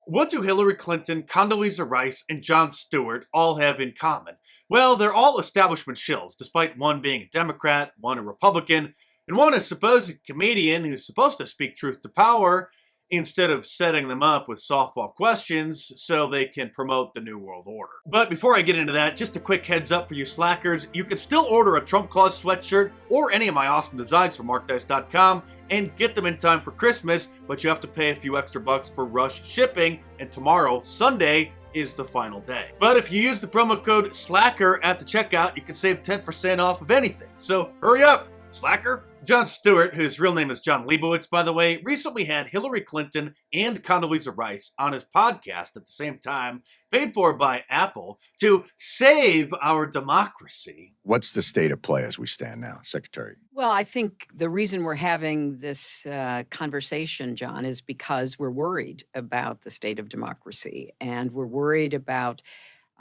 What do Hillary Clinton, Condoleezza Rice, and Jon Stewart all have in common? Well, they're all establishment shills, despite one being a Democrat, one a Republican, and one a supposed comedian who's supposed to speak truth to power instead of setting them up with softball questions so they can promote the New World Order. But before I get into that, just a quick heads up for you slackers, you can still order a Trump Claus sweatshirt or any of my awesome designs from markdice.com and get them in time for Christmas, but you have to pay a few extra bucks for rush shipping, and tomorrow, Sunday, is the final day. But if you use the promo code SLACKER at the checkout, you can save 10% off of anything. So hurry up, slacker! Jon Stewart, whose real name is John Leibowitz, by the way, recently had Hillary Clinton and Condoleezza Rice on his podcast at the same time, paid for by Apple, to save our democracy. What's the state of play as we stand now, Secretary? Well, I think the reason we're having this conversation, John, is because we're worried about the state of democracy, and we're worried about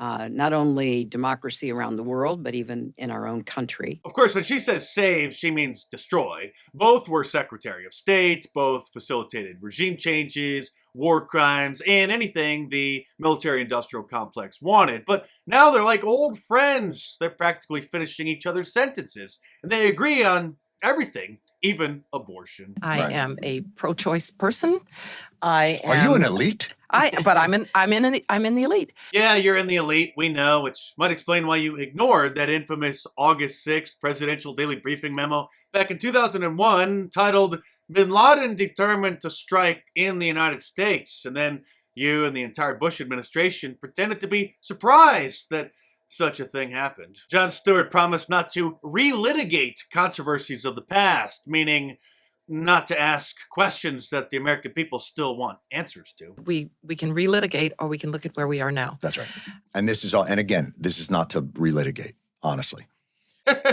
not only democracy around the world, but even in our own country. Of course, when she says save, she means destroy. Both were Secretary of State, both facilitated regime changes, war crimes, and anything the military-industrial complex wanted. But now they're like old friends. They're practically finishing each other's sentences, and they agree on everything, even abortion. I am a pro-choice person. Are you an elite? But I'm in the elite. Yeah, you're in the elite, we know, which might explain why you ignored that infamous August 6th presidential daily briefing memo back in 2001 titled "Bin Laden Determined to Strike in the United States." And then you and the entire Bush administration pretended to be surprised that such a thing happened. Jon Stewart promised not to relitigate controversies of the past, meaning not to ask questions that the American people still want answers to. We can relitigate, or we can look at where we are now. That's right. And this is all, and again, this is not to relitigate, honestly.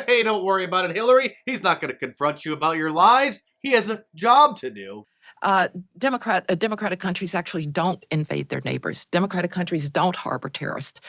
Hey, don't worry about it, Hillary. He's not going to confront you about your lies. He has a job to do. Democratic countries actually don't invade their neighbors. Democratic countries don't harbor terrorists.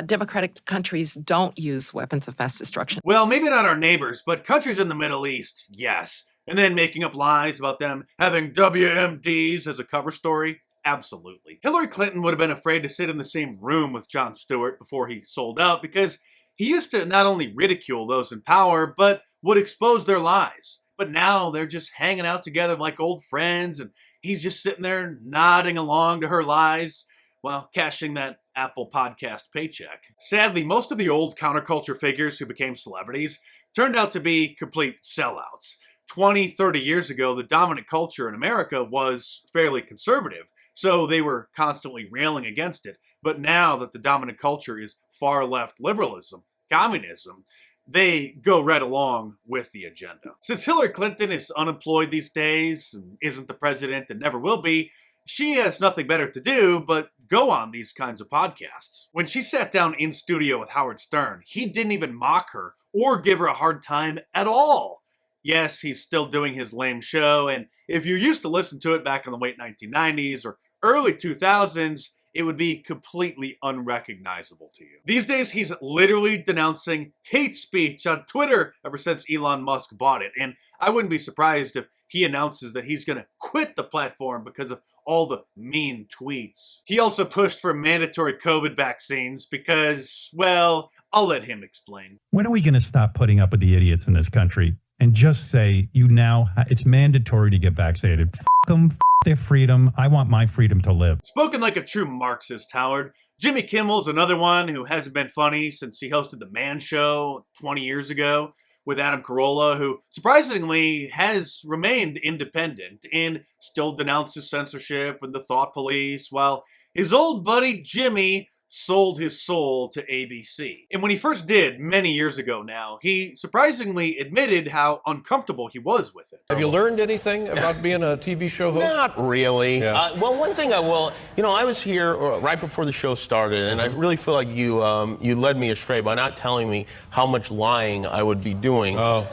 Democratic countries don't use weapons of mass destruction. Well, maybe not our neighbors, but countries in the Middle East, yes. And then making up lies about them having WMDs as a cover story? Absolutely. Hillary Clinton would have been afraid to sit in the same room with Jon Stewart before he sold out because he used to not only ridicule those in power, but would expose their lies. But now they're just hanging out together like old friends, and he's just sitting there nodding along to her lies while cashing that Apple podcast paycheck. Sadly, most of the old counterculture figures who became celebrities turned out to be complete sellouts. 20, 30 years ago, the dominant culture in America was fairly conservative, so they were constantly railing against it. But now that the dominant culture is far left liberalism, communism, they go right along with the agenda. Since Hillary Clinton is unemployed these days and isn't the president and never will be, she has nothing better to do but go on these kinds of podcasts. When she sat down in studio with Howard Stern, he didn't even mock her or give her a hard time at all. Yes, he's still doing his lame show, and if you used to listen to it back in the late 1990s or early 2000s, it would be completely unrecognizable to you. These days, he's literally denouncing hate speech on Twitter ever since Elon Musk bought it, and I wouldn't be surprised if he announces that he's going to quit the platform because of all the mean tweets. He also pushed for mandatory COVID vaccines because, well, I'll let him explain. When are we going to stop putting up with the idiots in this country and just say, it's mandatory to get vaccinated? F them, f their freedom. I want my freedom to live. Spoken like a true Marxist, Howard. Jimmy Kimmel's another one who hasn't been funny since he hosted The Man Show 20 years ago with Adam Carolla, who surprisingly has remained independent and still denounces censorship and the thought police, while his old buddy Jimmy sold his soul to ABC. And when he first did, many years ago now, he surprisingly admitted how uncomfortable he was with it. Have you learned anything about being a TV show host? Not really. Yeah. Well, one thing I will, I was here right before the show started, and I really feel like you led me astray by not telling me how much lying I would be doing. Oh.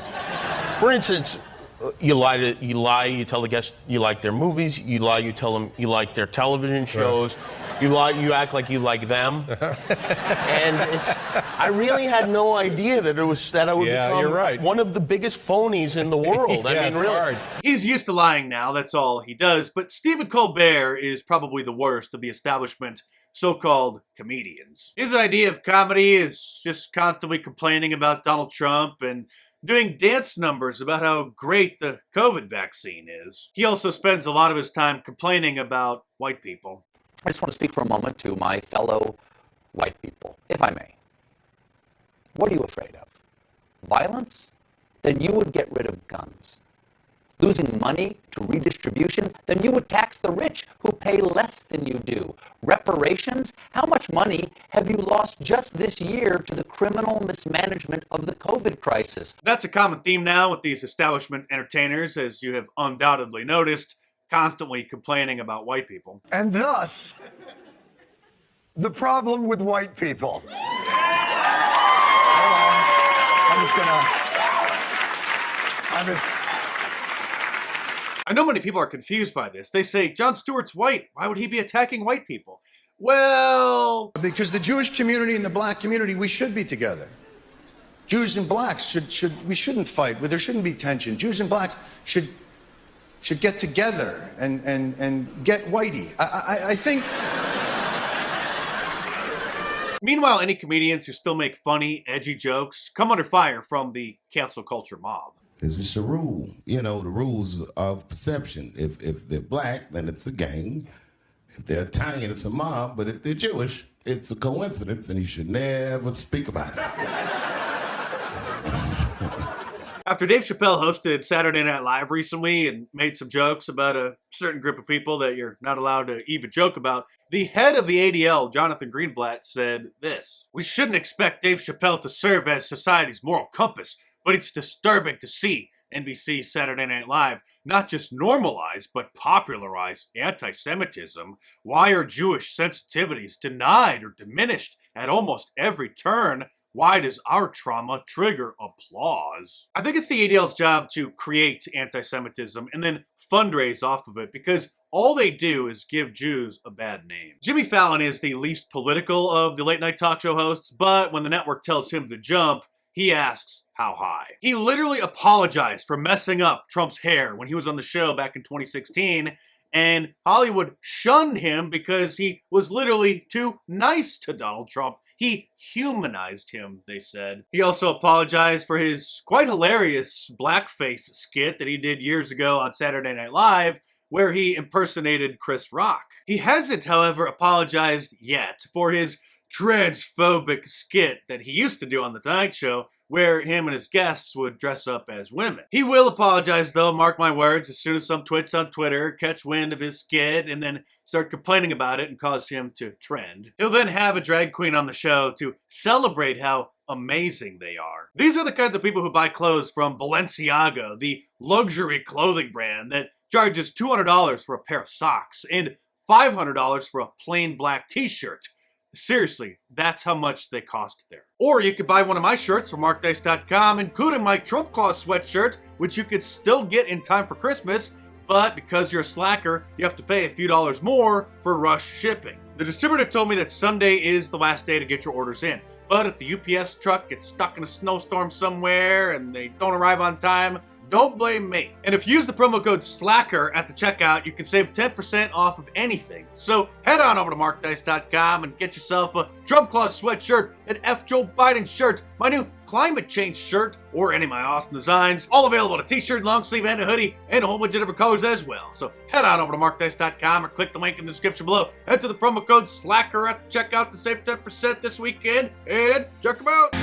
For instance, you you tell the guests you like their movies, you lie, you tell them you like their television shows, you lie, you act like you like them. And I really had no idea that I would become one of the biggest phonies in the world. Yeah, I mean, it's really. hard. He's used to lying now, that's all he does, but Stephen Colbert is probably the worst of the establishment so-called comedians. His idea of comedy is just constantly complaining about Donald Trump and doing dance numbers about how great the COVID vaccine is. He also spends a lot of his time complaining about white people. I just want to speak for a moment to my fellow white people, if I may. What are you afraid of? Violence? Then you would get rid of guns. Losing money to redistribution? Then you would tax the rich who pay less than you do. Reparations? How much money have you lost just this year to the criminal mismanagement of the COVID crisis? That's a common theme now with these establishment entertainers, as you have undoubtedly noticed, constantly complaining about white people. And thus, the problem with white people. I know many people are confused by this. They say, Jon Stewart's white. Why would he be attacking white people? Well, Because the Jewish community and the black community, we should be together. Jews and blacks we shouldn't fight. There shouldn't be tension. Jews and blacks should get together and get whitey. I think. Meanwhile, any comedians who still make funny, edgy jokes come under fire from the cancel culture mob. It's just a rule, the rules of perception. If they're black, then it's a gang. If they're Italian, it's a mob. But if they're Jewish, it's a coincidence, and you should never speak about it. After Dave Chappelle hosted Saturday Night Live recently and made some jokes about a certain group of people that you're not allowed to even joke about, the head of the ADL, Jonathan Greenblatt, said this: "We shouldn't expect Dave Chappelle to serve as society's moral compass, but it's disturbing to see NBC Saturday Night Live not just normalize, but popularize anti-Semitism. Why are Jewish sensitivities denied or diminished at almost every turn? Why does our trauma trigger applause?" I think it's the ADL's job to create anti-Semitism and then fundraise off of it, because all they do is give Jews a bad name. Jimmy Fallon is the least political of the late night talk show hosts, but when the network tells him to jump, he asks, how high? He literally apologized for messing up Trump's hair when he was on the show back in 2016, and Hollywood shunned him because he was literally too nice to Donald Trump. He humanized him, they said. He also apologized for his quite hilarious blackface skit that he did years ago on Saturday Night Live, where he impersonated Chris Rock. He hasn't, however, apologized yet for his transphobic skit that he used to do on The Tonight Show, where him and his guests would dress up as women. He will apologize, though, mark my words, as soon as some twits on Twitter catch wind of his skit and then start complaining about it and cause him to trend. He'll then have a drag queen on the show to celebrate how amazing they are. These are the kinds of people who buy clothes from Balenciaga, the luxury clothing brand that charges $200 for a pair of socks and $500 for a plain black t-shirt. Seriously, that's how much they cost there. Or you could buy one of my shirts from markdice.com, including my Trump Claw sweatshirt, which you could still get in time for Christmas, but because you're a slacker, you have to pay a few dollars more for rush shipping. The distributor told me that Sunday is the last day to get your orders in, but if the UPS truck gets stuck in a snowstorm somewhere and they don't arrive on time, don't blame me. And if you use the promo code SLACKER at the checkout, you can save 10% off of anything. So head on over to markdice.com and get yourself a Trump Claw sweatshirt, an F. Joe Biden shirt, my new climate change shirt, or any of my awesome designs. All available in a t-shirt, long sleeve, and a hoodie, and a whole bunch of different colors as well. So head on over to markdice.com or click the link in the description below. Enter the promo code SLACKER at the checkout to save 10% this weekend, and check them out.